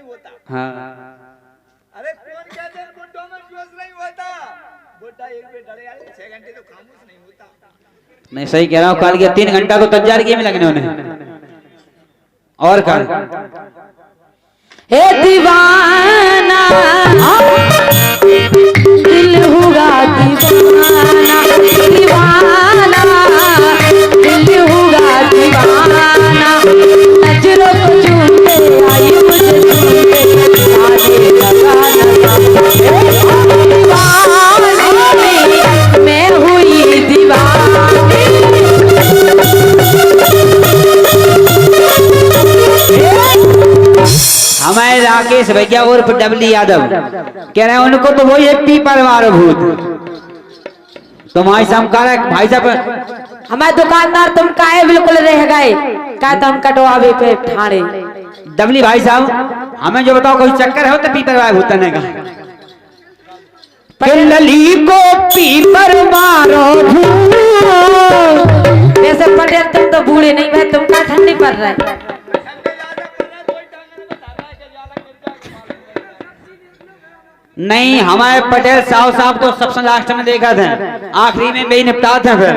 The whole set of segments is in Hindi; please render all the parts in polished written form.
होता। हाँ अरे कौन कहते हैं बुड्ढों में जोश नहीं होता। बुड्ढा एक पे डरे यार 6 घंटे तो खामोश नहीं होता। नहीं सही कह रहा हूँ, कल के 3 घंटा को तैयार किए में लगने उन्हें और कल हे दीवाना दिल हुआ दीवाना, दीवाना दिल हुआ दीवाना, नजरों को चूमते आई मुझे चूमते आने लगा दीवानी मैं हुई दीवानी। हमारे राकेश भैया और डबली यादव कह रहे हैं उनको तो वही एक पीपर मारो भूत। तुम्हारे समकाल भाई साहब हमारे दुकानदार तुम काहे बिल्कुल रह गए, का तुम कटवावे पे ठाणे। डबली भाई साहब हमें जो बताओ कोई चक्कर है तो पीपर वाले भूतने का लली को पीपर मारो भूत। वैसे पटेल तुम तो बूढ़े नहीं भाई, तुम का ठंडी पड़ रहा है। नहीं हमारे पटेल साहब तो सबसे लास्ट में देखा था, आखिरी में भी निपटा था फिर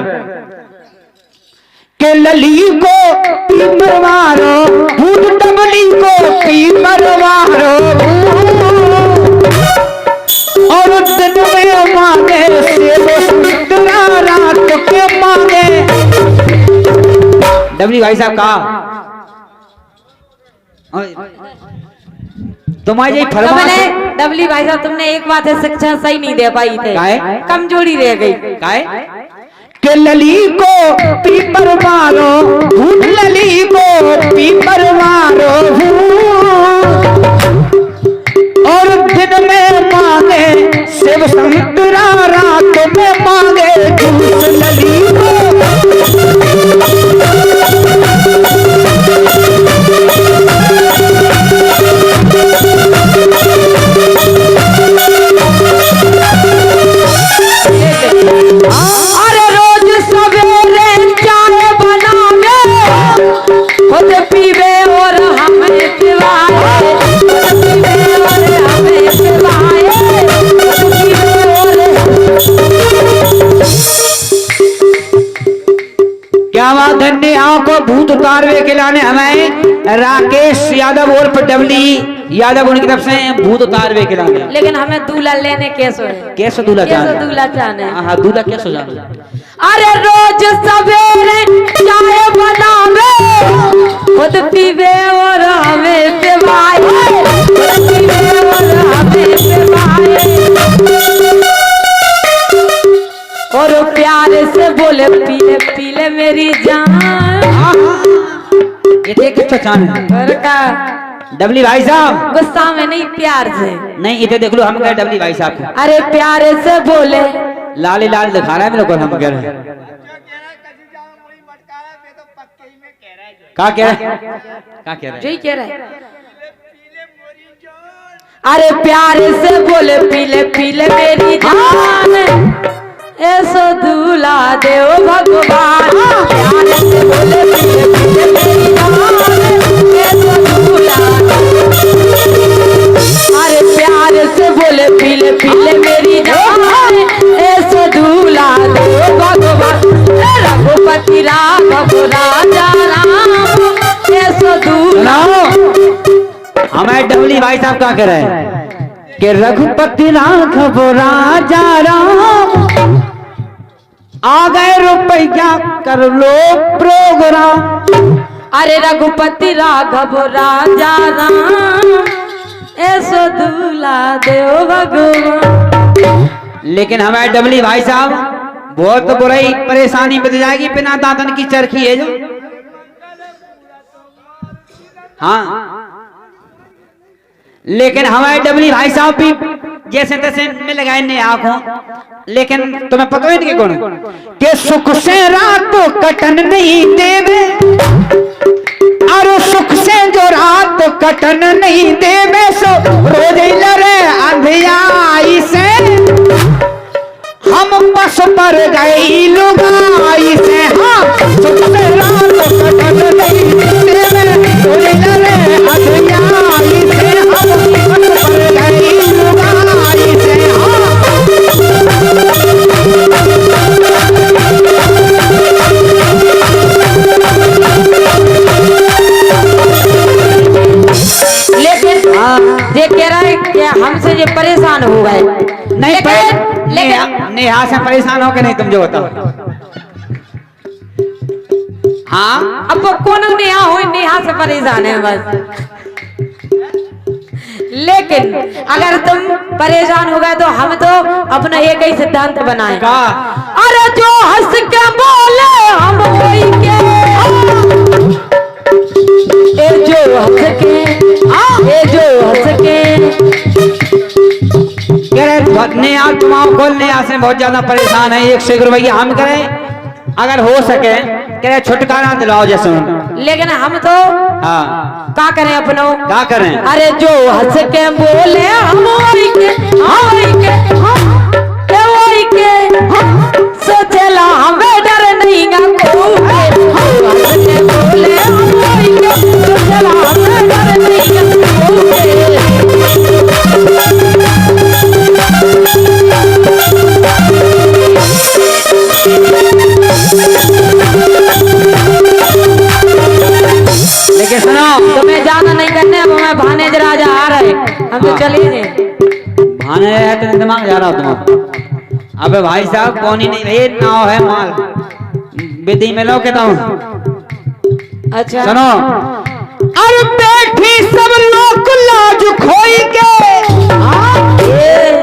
के लली को पीपर मारो भूत, डबली को पीपर मारो और दिन में मांगे संतरा रात के मांगे। डबली भाई साहब कहा तुम्हारी फरमाइश डबली भाई साहब तुमने एक बात है शिक्षा सही नहीं दे पाई थे, कमजोरी रह गई। के लली को पीपर मारो भूत, लली को पीपर मारो और दिन में मांगे शिव संतरा रात में मांगे झूठ लली को। अरे रोज सवेरे चाय बनावे खुद पीवे और हमें पिलाए, खुद पीवे और हमें पिलाए, खुद पीवे और क्या बात धन्य को भूत उतारवे के लाने हमें राकेश यादव और डबली यादव उनकी तरफ से भूत उतारवे के लाने। लेकिन हमें दूल्हा लेने कैसे है, कैसे दूल्हा कैसे दूल्हा चाहने। हाँ दूल्हा कैसे जाना। अरे रोज सवेरे चाय बनावे खुद पीवे और हमें पिलाए, खुद पीवे और हमें पिलाए और प्यार से बोले पीले पीले मेरी जान। ये देख कितना चांद है का डबली भाई साहब, गुस्सा में नहीं प्यार से। नहीं इधर देख लो हम कह डबली भाई साहब को। अरे प्यार से बोले लाल लाल दिखा रहा है मेरे को, हम कह रहे हैं क्या कह रहे हैं, क्या कह रहे हैं, यही कह रहे हैं। अरे प्यार से बोले पीले पीले मेरी जान, ऐसो दूल्हा देव भगवान। प्यार से बोले पीले पीले मेरी जान, ऐसो दूल्हा। अरे प्यार से बोले पीले पीले मेरी जान, ऐसो दूल्हा देव भगवान। रघुपति राघव राजा राम, ऐसो दूल्हा। हमारे डबली भाई साहब क्या कह रहे हैं कि रघुपति राघव राजा राम आ गए रुपया कर लो प्रोग्राम। अरे रघुपति राघव राजा राम, ऐसो दूल्हा देव भगवान। लेकिन हमारे डबली भाई साहब बहुत बुरी परेशानी बच जाएगी बिना दातन की चरखी है जो। हाँ लेकिन हमारे डबली भाई साहब भी जैसे तैसे में लगाए ने आंखों, लेकिन तुम्हें पता है कि कौन के सुख से रात कटन नहीं देवे, और सुख से जो रात कटन नहीं देवे सो रोज लड़े अंधियाई से। हम बस पर गई लुगाई से, हाँ सुख से रात कटन नहीं देवे रोज लड़े अंधियाई से। हम कि हमसे ये परेशान हो गए। नहीं लेकिन नेहा से परेशान हो के नहीं, तुम जो बताओ। हाँ अब वो कौन नेहा हो, नेहा से परेशान है बस। लेकिन अगर तुम परेशान हो गए तो हम तो अपना एक ही सिद्धांत बनाए। का अरे जो हंस के बोले हम वही के, ए जो हंस के, ए जो हंस के। कह रहे नेहा तुम खोल, नेहा से बहुत ज्यादा परेशान है, 101 रुपया हम करें अगर हो सके, कह रहे छुटकारा दिलाओ जैसे। लेकिन हम तो हाँ का करें अपनो, क्या करें? अरे जो हंस के बोले हम वही के, वही के, वही के। सोचला हमें डर नहीं गा कोई, हंस के बोले हम वही के, सोचला हमें डर नहीं गा कोई। लेकिन सुनो, तुम्हें जाना नहीं करने, अब हमें भानेज राजा आ रहे, हम तो चले गए। भाने है तो दिमाग जा रहा हो तुम। अबे भाई साहब कौन ही नहीं, ये नाव है माल विधि में लो कहता हूँ। अच्छा सुनो, अरे बैठी सब लोग लाज खोई के,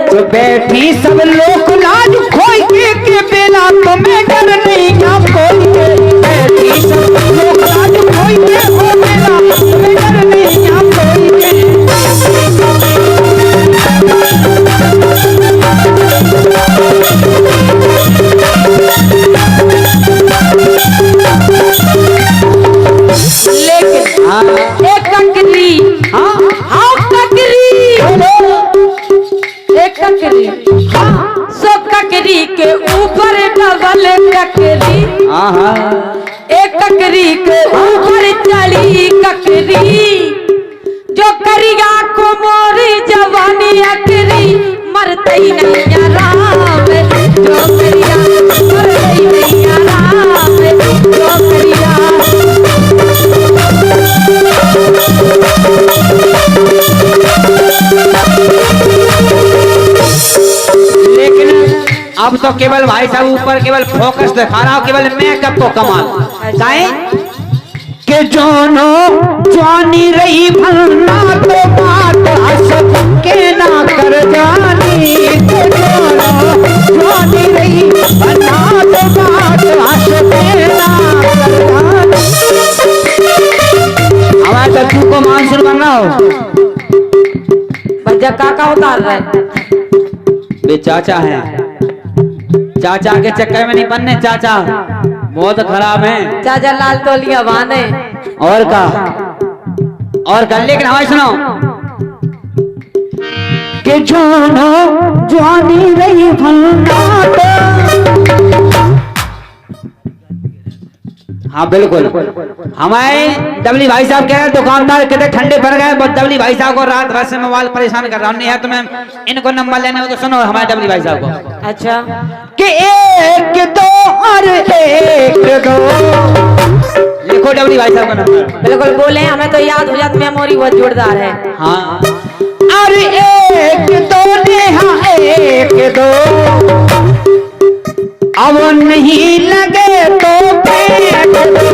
तो बैठी सब लोग लाज खोई के बेला तुम्हें डर नहीं ना कोई के। बैठी सब लोग लाज खोई के हो बेला तुम्हें डर नहीं ना कोई के। लेकिन हाँ एक ककरी, हाँ हाँ ककरी, एक ककरी, हाँ सो ककरी के ऊपर डबल ककरी, हाँ हाँ एक ककरी के ऊपर चढ़ी ककरी। जो करिया को मोरी जवानी अकरी, मरते ही नहीं आराम, जो करिया मरते ही नहीं आराम, जो करिया। लेकिन अब तो केवल भाई साहब ऊपर केवल फोकस दिखा रहा हूं, केवल मेकअप को कमाल गाए के जोनो जानी रही भलना तो बात हंस के ना कर जानी, के जोनो जानी रही भलना तो बात हंस के ना कर जानी। हमारे तो तू को मानसून बन रहा हो, बच्चा काका उतार रहा है। वे चाचा है, चाचा के चक्कर में नहीं बनने, चाचा बहुत खराब है। चाचा लाल तोलिया बांधे और का लेकिन हमारी सुनो कि जानो जानी रही भलना तो। हाँ बिल्कुल, हमारे डबली भाई साहब कह रहे दुकानदार कहते ठंडे पड़ गए, बस डबली भाई साहब को रात भर से मोबाइल परेशान कर रहा हूँ। नहीं है तो मैं इनको नंबर लेने हो तो सुनो हमारे डबली भाई साहब को। अच्छा कि 1 2 और 1 2 लिखो डबली भाई साहब का नंबर। बिल्कुल बोले, हमें तो याद हो जाती, मेमोरी बहुत जोरदार है। हाँ अरे 1 2 नेहा 1 2, अब नहीं लगे तो फेंक दो।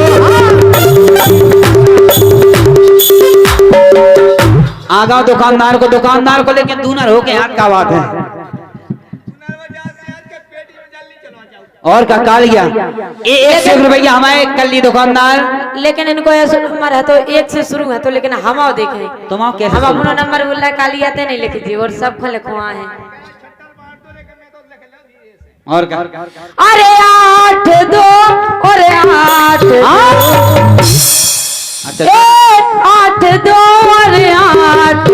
आगा दुकानदार को लेकिन दूनर हो के हाथ का बात है। और का काल गया 1 रुपया हमारे कल दुकानदार। लेकिन इनको ऐसा नंबर है तो 1 से शुरू है तो, लेकिन हम आओ देखें तुम आओ कैसे हम अपना नंबर बोल रहा है, काली आते नहीं लिखी थी और सब को लिखवा है। और का अरे 8 2 और 8 अच्छा 8 2 और 8